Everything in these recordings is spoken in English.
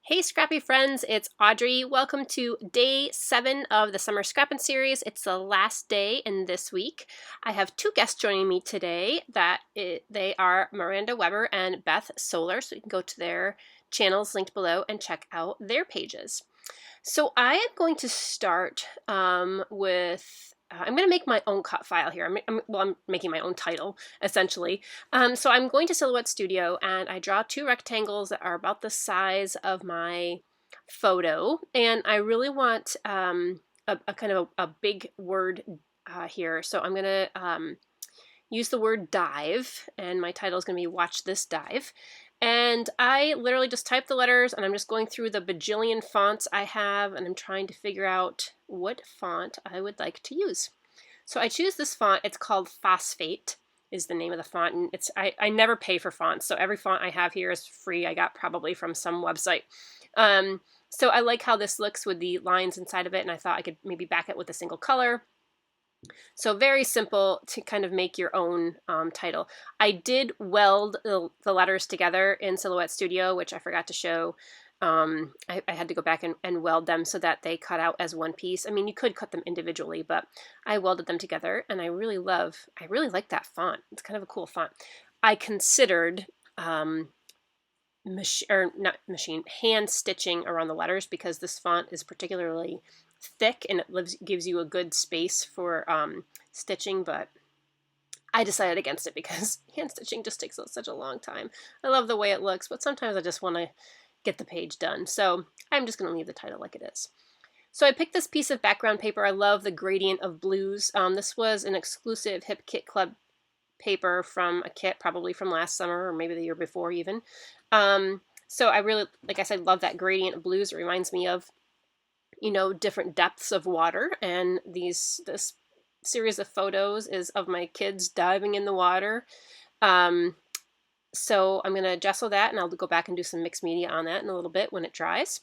Hey Scrappy friends, it's Audrey. Welcome to day 7 of the Summer Scrappin series. It's the last day in this week. I have two guests joining me today. They are Miranda Weber and Beth Solar, so you can go to their channels linked below and check out their pages. So I am going to start with I'm going to make my own cut file here. I'm making my own title, essentially. So I'm going to Silhouette Studio, and I draw two rectangles that are about the size of my photo. And I really want a kind of a big word here. So I'm going to use the word dive, and my title is going to be Watch This Dive. And I literally just type the letters, and I'm just going through the bajillion fonts I have, and I'm trying to figure out what font I would like to use. So I choose this font. It's called Phosphate is the name of the font, and I never pay for fonts, so every font I have here is free. I got probably from some website. So I like how this looks with the lines inside of it, and I thought I could maybe back it with a single color. So very simple to kind of make your own title. I did weld the letters together in Silhouette Studio, which I forgot to show. I had to go back and weld them so that they cut out as one piece. I mean, you could cut them individually, but I welded them together, and I really like that font. It's kind of a cool font. I considered hand stitching around the letters because this font is particularly thick and it gives you a good space for stitching, but I decided against it because hand stitching just takes such a long time. I love the way it looks, but sometimes I just want to get the page done, so I'm just going to leave the title like it is. So I picked this piece of background paper. I love the gradient of blues. This was an exclusive Hip Kit Club paper from a kit probably from last summer or maybe the year before even. So I really, like I said, love that gradient of blues. It reminds me of, you know, different depths of water, and this series of photos is of my kids diving in the water. So I'm going to gesso that, and I'll go back and do some mixed media on that in a little bit when it dries.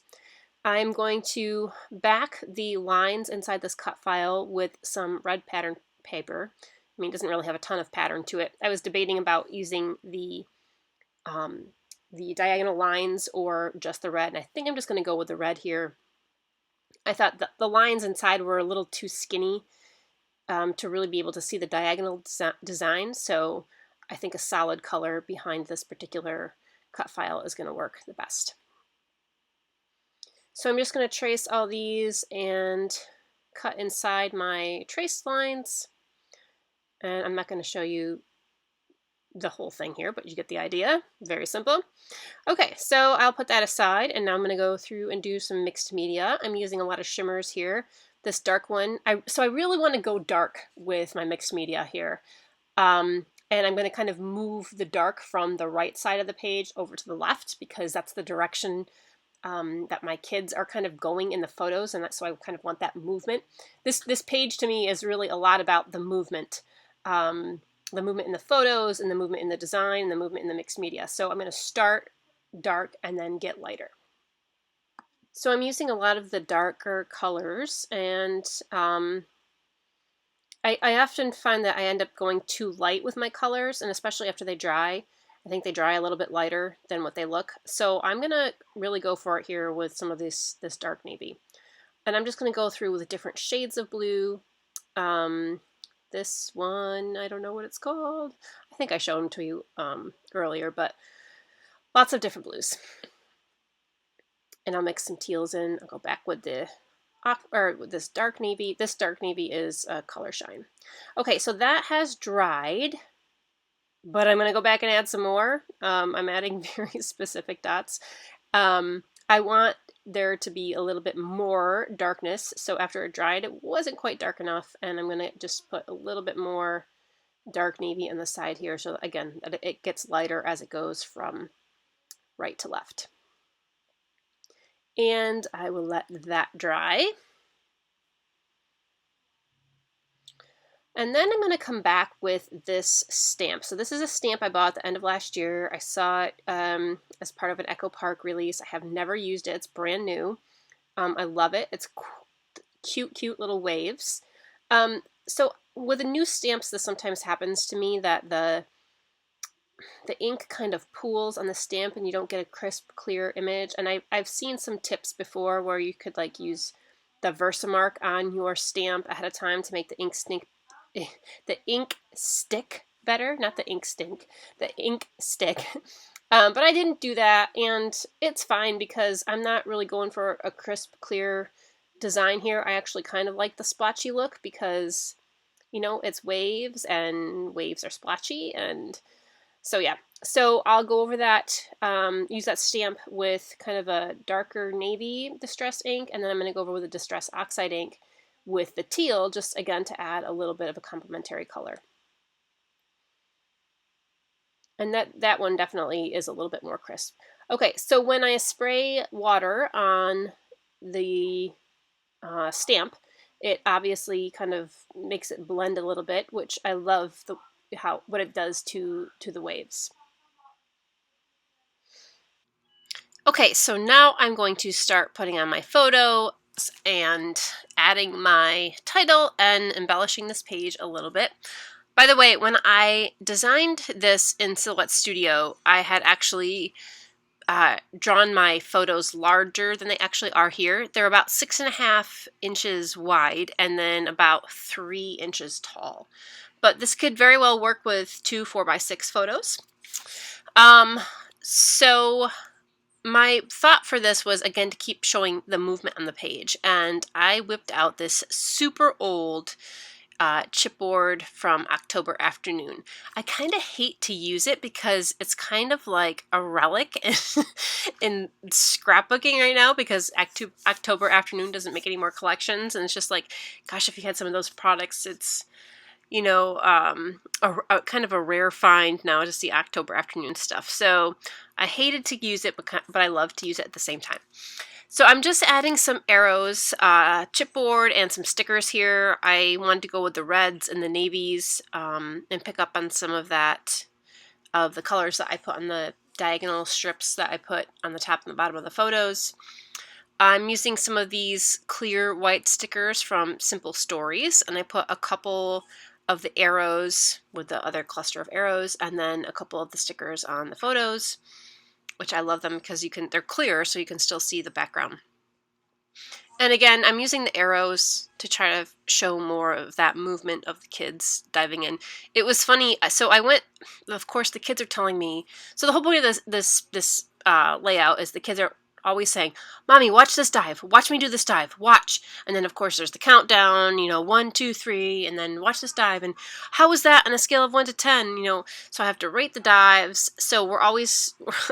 I'm going to back the lines inside this cut file with some red pattern paper. I mean, it doesn't really have a ton of pattern to it. I was debating about using the diagonal lines or just the red, and I think I'm just going to go with the red here. I thought the lines inside were a little too skinny to really be able to see the diagonal design, so I think a solid color behind this particular cut file is going to work the best. So I'm just going to trace all these and cut inside my trace lines, and I'm not going to show you the whole thing here, but you get the idea. Very simple. Okay, so I'll put that aside, and now I'm going to go through and do some mixed media. I'm using a lot of shimmers here. This dark one, so I really want to go dark with my mixed media here. And I'm going to kind of move the dark from the right side of the page over to the left because that's the direction that my kids are kind of going in the photos, and so I kind of want that movement. This page to me is really a lot about the movement. The movement in the photos, and the movement in the design, and the movement in the mixed media. So I'm going to start dark and then get lighter. So I'm using a lot of the darker colors, and I often find that I end up going too light with my colors, and especially after they dry. I think they dry a little bit lighter than what they look. So I'm going to really go for it here with some of this dark navy. And I'm just going to go through with different shades of blue. This one, I don't know what it's called. I think I showed them to you earlier, but lots of different blues. And I'll mix some teals in. I'll go back with with this dark navy. This dark navy is Color Shine. Okay, so that has dried, but I'm going to go back and add some more. I'm adding very specific dots. I want there to be a little bit more darkness, so after it dried it wasn't quite dark enough, and I'm going to just put a little bit more dark navy on the side here, so again that it gets lighter as it goes from right to left. And I will let that dry. And then I'm going to come back with this stamp. So this is a stamp I bought at the end of last year. I saw it as part of an Echo Park release. I have never used it. It's brand new. I love it. It's cute little waves. So with the new stamps, this sometimes happens to me that the the ink kind of pools on the stamp and you don't get a crisp, clear image. And I've seen some tips before where you could like use the Versamark on your stamp ahead of time to make the ink stick better, not the ink stink, the ink stick. But I didn't do that, and it's fine because I'm not really going for a crisp, clear design here. I actually kind of like the splotchy look because, you know, it's waves and waves are splotchy, and so yeah. So I'll go over that, use that stamp with kind of a darker navy distress ink, and then I'm going to go over with a distress oxide ink with the teal, just again to add a little bit of a complementary color. And that one definitely is a little bit more crisp. Okay, so when I spray water on the stamp, it obviously kind of makes it blend a little bit, which I love what it does to the waves. Okay, so now I'm going to start putting on my photos and adding my title and embellishing this page a little bit. By the way, when I designed this in Silhouette Studio, I had actually drawn my photos larger than they actually are here. They're about 6.5 inches wide and then about 3 inches tall. But this could very well work with 2 4x6 photos. So my thought for this was, again, to keep showing the movement on the page. And I whipped out this super old chipboard from October Afternoon. I kind of hate to use it because it's kind of like a relic in scrapbooking right now because October Afternoon doesn't make any more collections, and it's just like, gosh, if you had some of those products, it's, you know, a kind of a rare find now to see October Afternoon stuff. So I hated to use it, but I love to use it at the same time. So I'm just adding some arrows, chipboard, and some stickers here. I wanted to go with the reds and the navies and pick up on some of that, of the colors that I put on the diagonal strips that I put on the top and the bottom of the photos. I'm using some of these clear white stickers from Simple Stories, and I put a couple of the arrows with the other cluster of arrows, and then a couple of the stickers on the photos, which I love them because they're clear, so you can still see the background. And again, I'm using the arrows to try to show more of that movement of the kids diving in. It was funny. So I went, of course, the kids are telling me. So the whole point of this layout is the kids are always saying, "Mommy, watch this dive. Watch me do this dive. Watch." And then, of course, there's the countdown, 1, 2, 3, and then watch this dive. And how was that on a scale of 1 to 10? So I have to rate the dives. So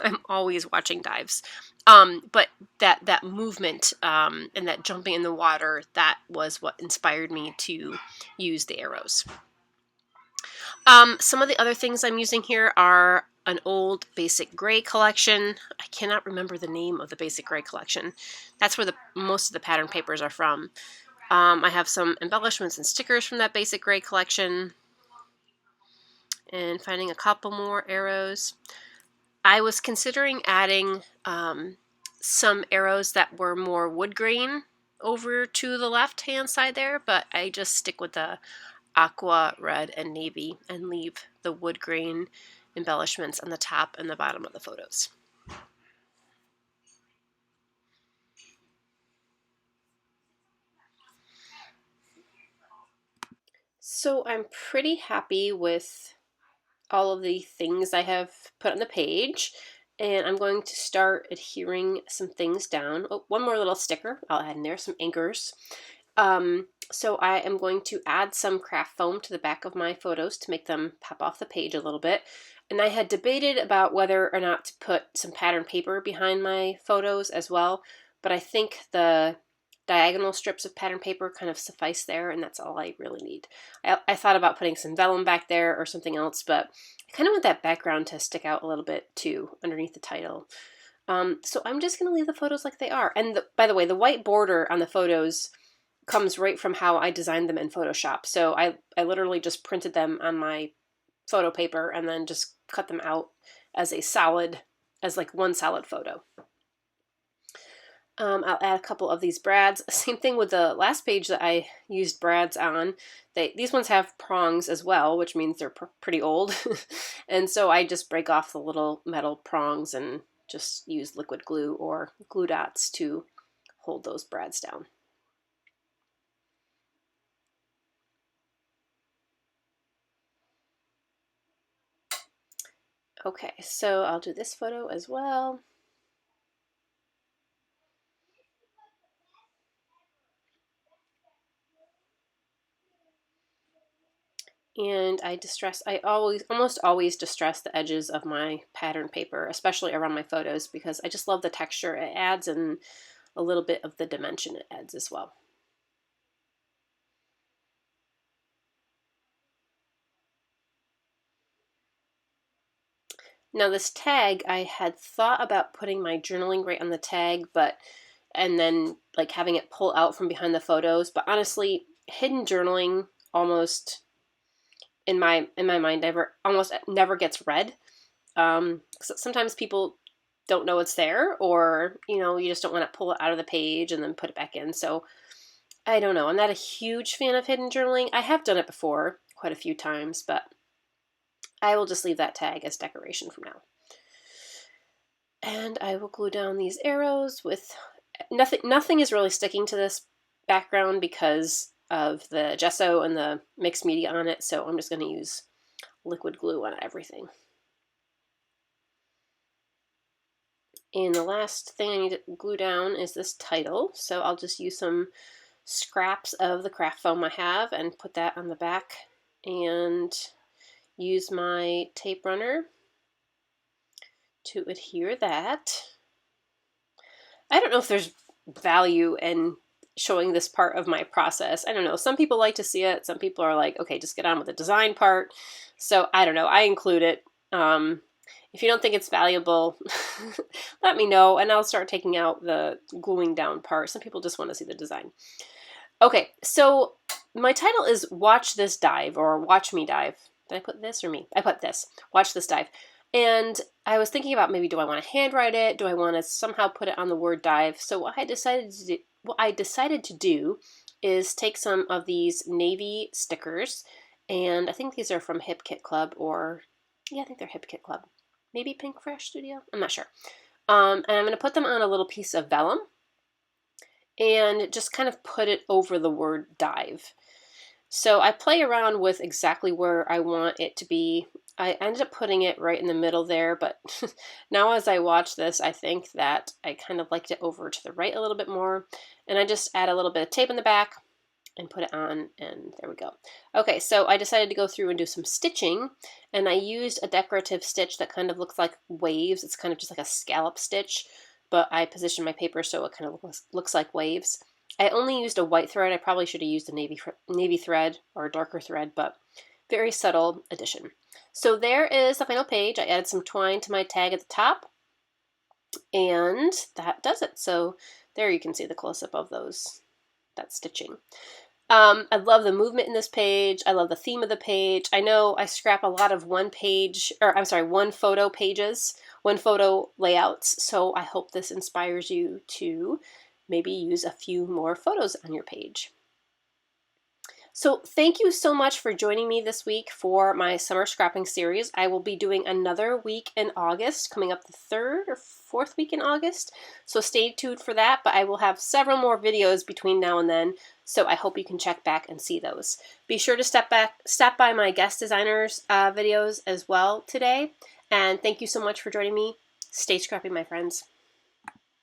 I'm always watching dives. But that movement and that jumping in the water, that was what inspired me to use the arrows. Some of the other things I'm using here are an old basic gray collection. I cannot remember the name of the basic gray collection. That's where most of the pattern papers are from. I have some embellishments and stickers from that basic gray collection. And finding a couple more arrows. I was considering adding some arrows that were more wood grain over to the left hand side there, but I just stick with the aqua, red, and navy and leave the wood grain embellishments on the top and the bottom of the photos. So I'm pretty happy with all of the things I have put on the page, and I'm going to start adhering some things down. Oh, one more little sticker I'll add in there, some anchors. So I am going to add some craft foam to the back of my photos to make them pop off the page a little bit. And I had debated about whether or not to put some pattern paper behind my photos as well, but I think the diagonal strips of pattern paper kind of suffice there, and that's all I really need. I thought about putting some vellum back there or something else, but I kind of want that background to stick out a little bit too underneath the title. So I'm just going to leave the photos like they are. And by the way, the white border on the photos comes right from how I designed them in Photoshop. So I literally just printed them on my photo paper and then just cut them out as like one solid photo. I'll add a couple of these brads. Same thing with the last page that I used brads on. These ones have prongs as well, which means they're pretty old. And so I just break off the little metal prongs and just use liquid glue or glue dots to hold those brads down. Okay, so I'll do this photo as well. And I almost always distress the edges of my pattern paper, especially around my photos, because I just love the texture it adds and a little bit of the dimension it adds as well. Now this tag, I had thought about putting my journaling right on the tag, and then like having it pull out from behind the photos, but honestly, hidden journaling almost in my mind almost never gets read. Sometimes people don't know it's there, or you just don't want to pull it out of the page and then put it back in. So I don't know. I'm not a huge fan of hidden journaling. I have done it before quite a few times, but I will just leave that tag as decoration from now. And I will glue down these arrows with nothing is really sticking to this background because of the gesso and the mixed media on it, so I'm just going to use liquid glue on everything. And the last thing I need to glue down is this title, so I'll just use some scraps of the craft foam I have and put that on the back and use my tape runner to adhere that. I don't know if there's value in showing this part of my process. I don't know. Some people like to see it. Some people are like, okay, just get on with the design part. So I don't know. I include it. If you don't think it's valuable, let me know and I'll start taking out the gluing down part. Some people just want to see the design. Okay, so my title is Watch This Dive or Watch Me Dive. Did I put this or me? I put this. Watch This Dive. And I was thinking about maybe do I want to handwrite it? Do I want to somehow put it on the word dive? So what I decided to do is take some of these navy stickers, and I think these are from Hip Kit Club, or yeah, I think they're Hip Kit Club. Maybe Pink Fresh Studio? I'm not sure. And I'm going to put them on a little piece of vellum and just kind of put it over the word dive. So I play around with exactly where I want it to be. I ended up putting it right in the middle there, but now as I watch this, I think that I kind of liked it over to the right a little bit more. And I just add a little bit of tape in the back and put it on, and there we go. Okay, so I decided to go through and do some stitching, and I used a decorative stitch that kind of looks like waves. It's kind of just like a scallop stitch, but I positioned my paper so it kind of looks like waves. I only used a white thread. I probably should have used a navy thread or a darker thread, but very subtle addition. So there is the final page. I added some twine to my tag at the top, and that does it. So there you can see the close-up of that stitching. I love the movement in this page. I love the theme of the page. I know I scrap a lot of one photo pages, one photo layouts. So I hope this inspires you to maybe use a few more photos on your page. So thank you so much for joining me this week for my summer scrapping series. I will be doing another week in August, coming up the 3rd or 4th week in August. So stay tuned for that, but I will have several more videos between now and then. So I hope you can check back and see those. Be sure to stop by my guest designers videos as well today. And thank you so much for joining me. Stay scrappy, my friends.